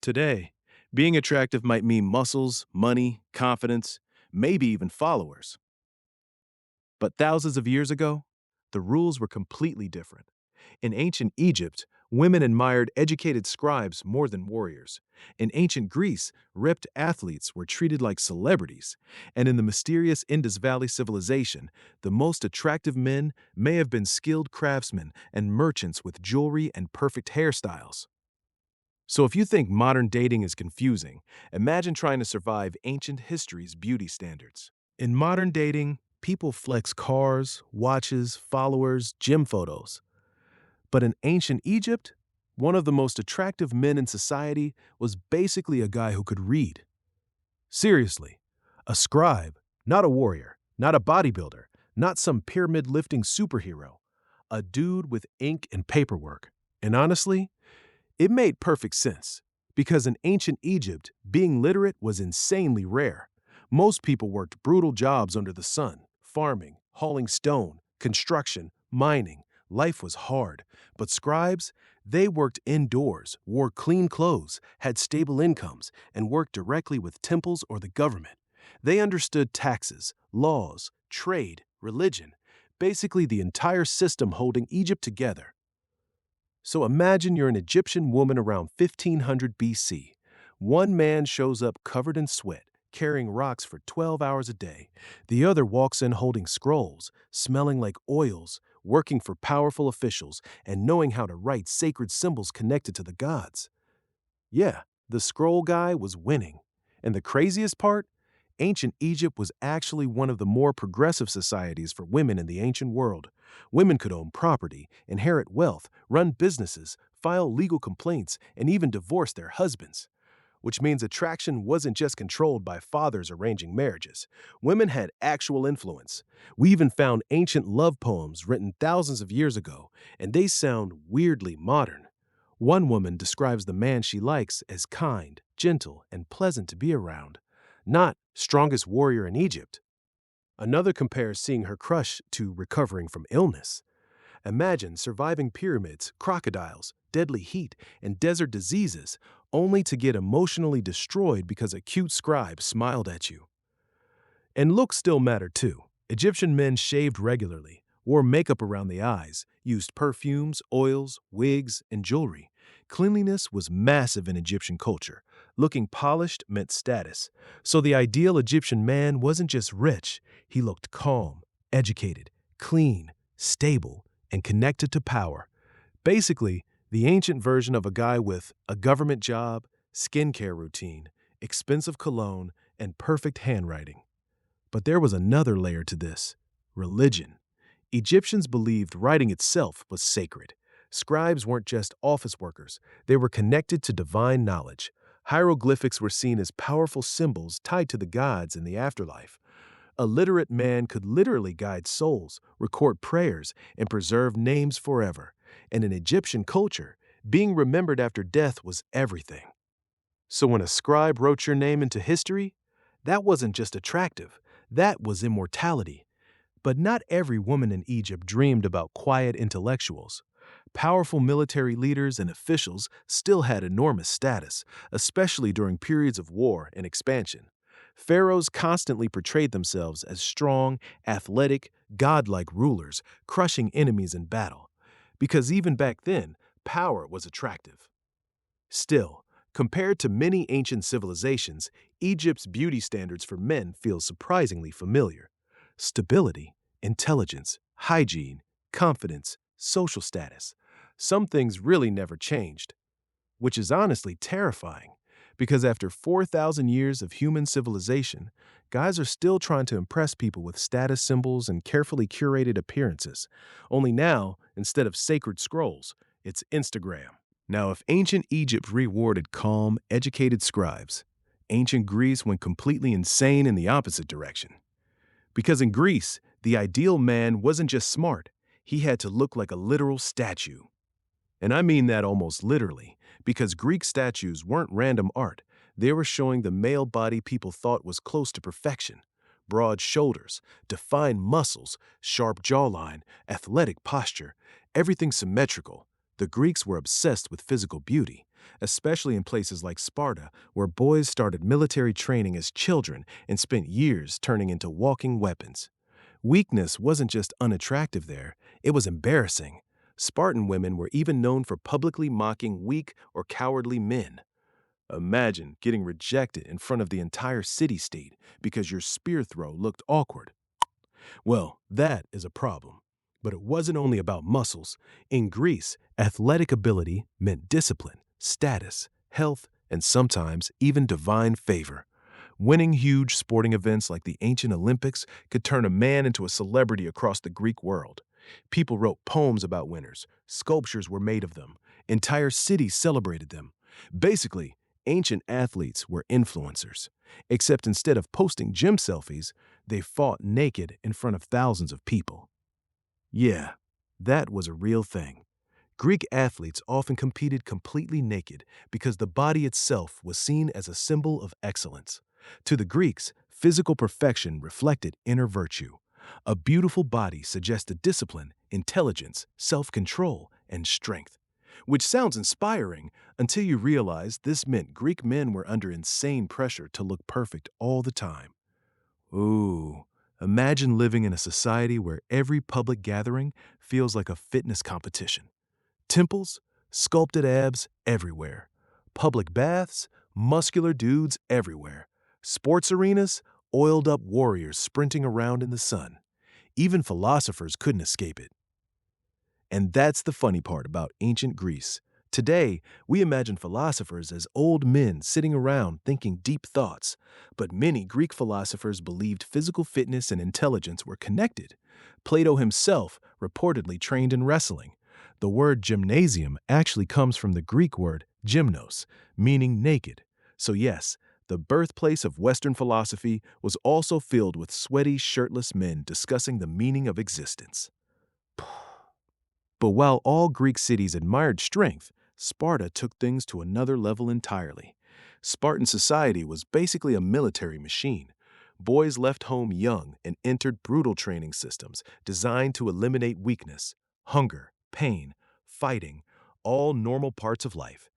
Today, being attractive might mean muscles, money, confidence, maybe even followers. But thousands of years ago, the rules were completely different. In ancient Egypt, women admired educated scribes more than warriors. In ancient Greece, ripped athletes were treated like celebrities. And in the mysterious Indus Valley civilization, the most attractive men may have been skilled craftsmen and merchants with jewelry and perfect hairstyles. So if you think modern dating is confusing, imagine trying to survive ancient history's beauty standards. In modern dating, people flex cars, watches, followers, gym photos. But in ancient Egypt, one of the most attractive men in society was basically a guy who could read. Seriously, a scribe, not a warrior, not a bodybuilder, not some pyramid lifting superhero. A dude with ink and paperwork. And honestly, it made perfect sense, because in ancient Egypt, being literate was insanely rare. Most people worked brutal jobs under the sun, farming, hauling stone, construction, mining. Life was hard. But scribes, they worked indoors, wore clean clothes, had stable incomes, and worked directly with temples or the government. They understood taxes, laws, trade, religion, basically the entire system holding Egypt together. So imagine you're an Egyptian woman around 1500 BC. One man shows up covered in sweat, carrying rocks for 12 hours a day. The other walks in holding scrolls, smelling like oils, working for powerful officials, and knowing how to write sacred symbols connected to the gods. Yeah, the scroll guy was winning. And the craziest part? Ancient Egypt was actually one of the more progressive societies for women in the ancient world. Women could own property, inherit wealth, run businesses, file legal complaints, and even divorce their husbands. Which means attraction wasn't just controlled by fathers arranging marriages. Women had actual influence. We even found ancient love poems written thousands of years ago, and they sound weirdly modern. One woman describes the man she likes as kind, gentle, and pleasant to be around, not strongest warrior in Egypt. Another compares seeing her crush to recovering from illness. Imagine surviving pyramids, crocodiles, deadly heat, and desert diseases, only to get emotionally destroyed because a cute scribe smiled at you. And looks still mattered too. Egyptian men shaved regularly, wore makeup around the eyes, used perfumes, oils, wigs, and jewelry. Cleanliness was massive in Egyptian culture. Looking polished meant status. So the ideal Egyptian man wasn't just rich, he looked calm, educated, clean, stable, and connected to power. Basically, the ancient version of a guy with a government job, skincare routine, expensive cologne, and perfect handwriting. But there was another layer to this: religion. Egyptians believed writing itself was sacred. Scribes weren't just office workers, they were connected to divine knowledge. Hieroglyphics were seen as powerful symbols tied to the gods in the afterlife. A literate man could literally guide souls, record prayers, and preserve names forever. And in Egyptian culture, being remembered after death was everything. So when a scribe wrote your name into history, that wasn't just attractive, that was immortality. But not every woman in Egypt dreamed about quiet intellectuals. Powerful military leaders and officials still had enormous status, especially during periods of war and expansion. Pharaohs constantly portrayed themselves as strong, athletic, godlike rulers, crushing enemies in battle. Because even back then, power was attractive. Still, compared to many ancient civilizations, Egypt's beauty standards for men feel surprisingly familiar. Stability, intelligence, hygiene, confidence, social status. Some things really never changed, which is honestly terrifying, because after 4,000 years of human civilization, guys are still trying to impress people with status symbols and carefully curated appearances. Only now, instead of sacred scrolls, it's Instagram. Now, if ancient Egypt rewarded calm, educated scribes, ancient Greece went completely insane in the opposite direction. Because in Greece, the ideal man wasn't just smart, he had to look like a literal statue. And I mean that almost literally, because Greek statues weren't random art. They were showing the male body people thought was close to perfection. Broad shoulders, defined muscles, sharp jawline, athletic posture, everything symmetrical. The Greeks were obsessed with physical beauty. especially in places like Sparta, where boys started military training as children and spent years turning into walking weapons. Weakness wasn't just unattractive there, it was embarrassing. Spartan women were even known for publicly mocking weak or cowardly men. Imagine getting rejected in front of the entire city-state because your spear throw looked awkward. Well, that is a problem. But it wasn't only about muscles. In Greece, athletic ability meant discipline, status, health, and sometimes even divine favor. Winning huge sporting events like the ancient Olympics could turn a man into a celebrity across the Greek world. People wrote poems about winners, sculptures were made of them, entire cities celebrated them. Basically, ancient athletes were influencers, except instead of posting gym selfies, they fought naked in front of thousands of people. Yeah, that was a real thing. Greek athletes often competed completely naked because the body itself was seen as a symbol of excellence. To the Greeks, physical perfection reflected inner virtue. A beautiful body suggested discipline, intelligence, self-control, and strength. Which sounds inspiring until you realize this meant Greek men were under insane pressure to look perfect all the time. Ooh, imagine living in a society where every public gathering feels like a fitness competition. Temples, sculpted abs everywhere. Public baths, muscular dudes everywhere. Sports arenas, oiled up warriors sprinting around in the sun. Even philosophers couldn't escape it. And that's the funny part about ancient Greece. Today, we imagine philosophers as old men sitting around thinking deep thoughts, but many Greek philosophers believed physical fitness and intelligence were connected. Plato himself reportedly trained in wrestling. The word gymnasium actually comes from the Greek word gymnos, meaning naked. So yes, the birthplace of Western philosophy was also filled with sweaty, shirtless men discussing the meaning of existence. But while all Greek cities admired strength, Sparta took things to another level entirely. Spartan society was basically a military machine. Boys left home young and entered brutal training systems designed to eliminate weakness, hunger, pain, fighting, all normal parts of life.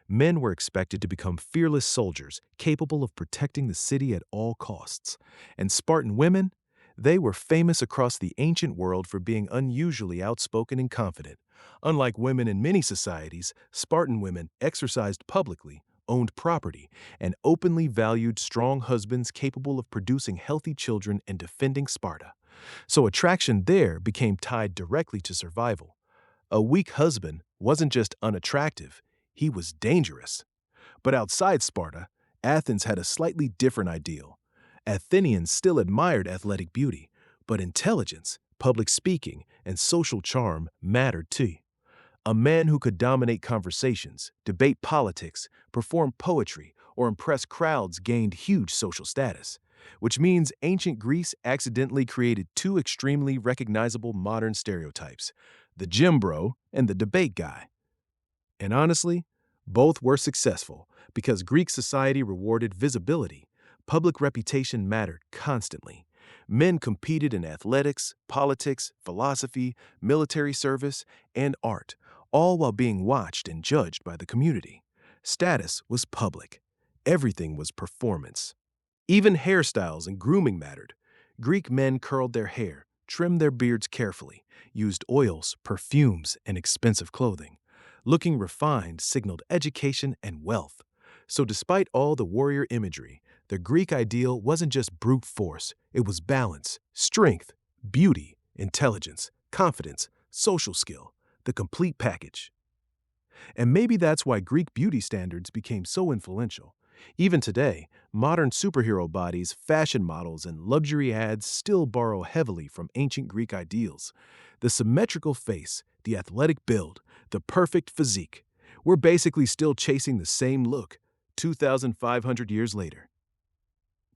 Men were expected to become fearless soldiers capable of protecting the city at all costs. And Spartan women? They were famous across the ancient world for being unusually outspoken and confident. Unlike women in many societies, Spartan women exercised publicly, owned property, and openly valued strong husbands capable of producing healthy children and defending Sparta. So attraction there became tied directly to survival. A weak husband wasn't just unattractive, he was dangerous. But outside Sparta, Athens had a slightly different ideal. Athenians still admired athletic beauty, but intelligence, public speaking, and social charm mattered too. A man who could dominate conversations, debate politics, perform poetry, or impress crowds gained huge social status, which means ancient Greece accidentally created two extremely recognizable modern stereotypes, the gym bro and the debate guy. And honestly, both were successful because Greek society rewarded visibility. Public reputation mattered constantly. Men competed in athletics, politics, philosophy, military service, and art, all while being watched and judged by the community. Status was public. Everything was performance. Even hairstyles and grooming mattered. Greek men curled their hair, trimmed their beards carefully, used oils, perfumes, and expensive clothing. Looking refined signaled education and wealth. So despite all the warrior imagery, the Greek ideal wasn't just brute force, it was balance, strength, beauty, intelligence, confidence, social skill, the complete package. And maybe that's why Greek beauty standards became so influential. Even today, modern superhero bodies, fashion models, and luxury ads still borrow heavily from ancient Greek ideals. The symmetrical face, the athletic build, the perfect physique. We're basically still chasing the same look 2,500 years later.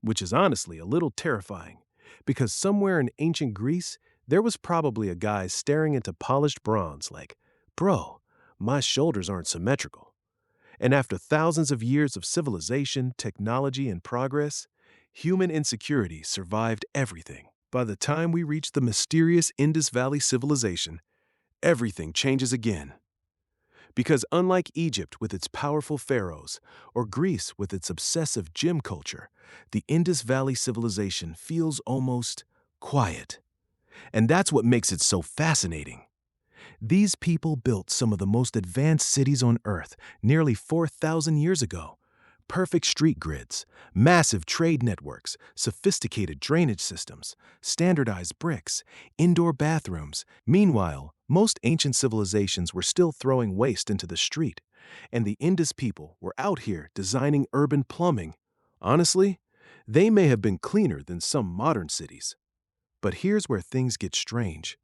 Which is honestly a little terrifying, because somewhere in ancient Greece, there was probably a guy staring into polished bronze like, bro, my shoulders aren't symmetrical. And after thousands of years of civilization, technology, and progress, human insecurity survived everything. By the time we reach the mysterious Indus Valley civilization, everything changes again. Because unlike Egypt with its powerful pharaohs, or Greece with its obsessive gym culture, the Indus Valley civilization feels almost quiet. And that's what makes it so fascinating. These people built some of the most advanced cities on Earth nearly 4,000 years ago. Perfect street grids, massive trade networks, sophisticated drainage systems, standardized bricks, indoor bathrooms. Meanwhile, most ancient civilizations were still throwing waste into the street, and the Indus people were out here designing urban plumbing. Honestly, they may have been cleaner than some modern cities. But here's where things get strange.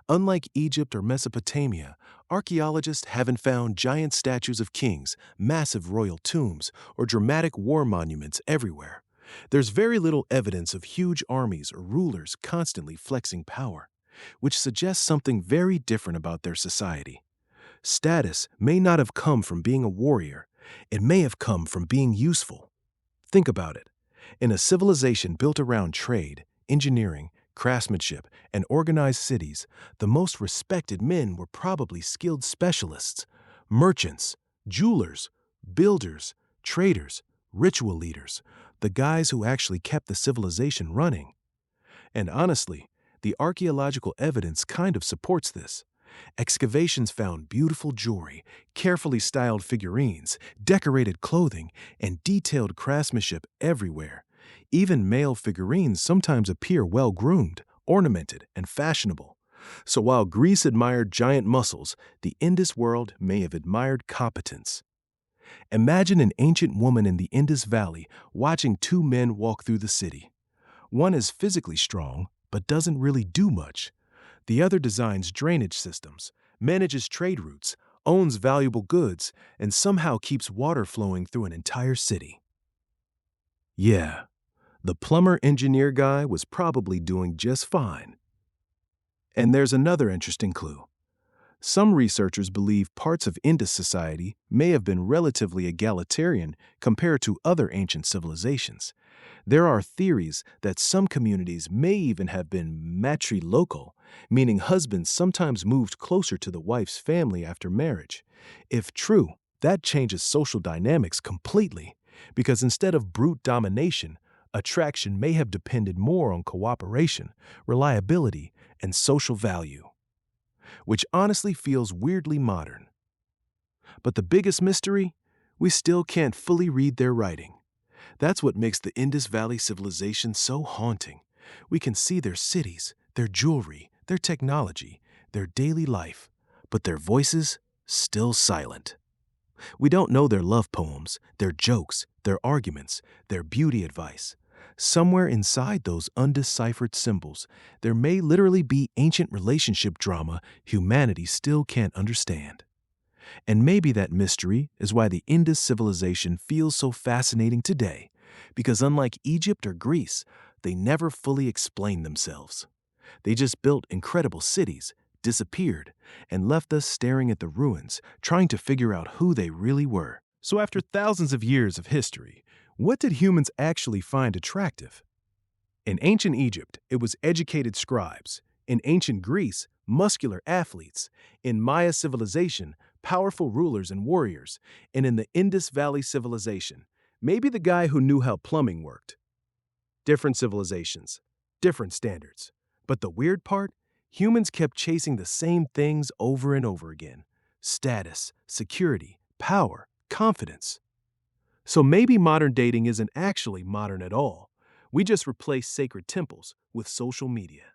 Unlike Egypt or Mesopotamia, archaeologists haven't found giant statues of kings, massive royal tombs, or dramatic war monuments everywhere. There's very little evidence of huge armies or rulers constantly flexing power, which suggests something very different about their society. Status may not have come from being a warrior, it may have come from being useful. Think about it. In a civilization built around trade, engineering, craftsmanship, and organized cities, the most respected men were probably skilled specialists, merchants, jewelers, builders, traders, ritual leaders, the guys who actually kept the civilization running. And honestly, the archaeological evidence kind of supports this. Excavations found beautiful jewelry, carefully styled figurines, decorated clothing, and detailed craftsmanship everywhere. Even male figurines sometimes appear well-groomed, ornamented, and fashionable. So while Greece admired giant muscles, the Indus world may have admired competence. Imagine an ancient woman in the Indus Valley watching two men walk through the city. One is physically strong, but doesn't really do much. The other designs drainage systems, manages trade routes, owns valuable goods, and somehow keeps water flowing through an entire city. Yeah, the plumber-engineer guy was probably doing just fine. And there's another interesting clue. Some researchers believe parts of Indus society may have been relatively egalitarian compared to other ancient civilizations. There are theories that some communities may even have been matrilocal, meaning husbands sometimes moved closer to the wife's family after marriage. If true, that changes social dynamics completely, because instead of brute domination, attraction may have depended more on cooperation, reliability, and social value, which honestly feels weirdly modern. But the biggest mystery? We still can't fully read their writing. That's what makes the Indus Valley civilization so haunting. We can see their cities, their jewelry, their technology, their daily life, but their voices still silent. We don't know their love poems, their jokes, their arguments, their beauty advice. Somewhere inside those undeciphered symbols, there may literally be ancient relationship drama humanity still can't understand. And maybe that mystery is why the Indus civilization feels so fascinating today, because unlike Egypt or Greece, they never fully explained themselves. They just built incredible cities, disappeared, and left us staring at the ruins, trying to figure out who they really were. So after thousands of years of history, what did humans actually find attractive? In ancient Egypt, it was educated scribes. In ancient Greece, muscular athletes. In Maya civilization, powerful rulers and warriors. And in the Indus Valley civilization, maybe the guy who knew how plumbing worked. Different civilizations, different standards. But the weird part? Humans kept chasing the same things over and over again. Status, security, power, confidence. So maybe modern dating isn't actually modern at all. We just replace sacred temples with social media.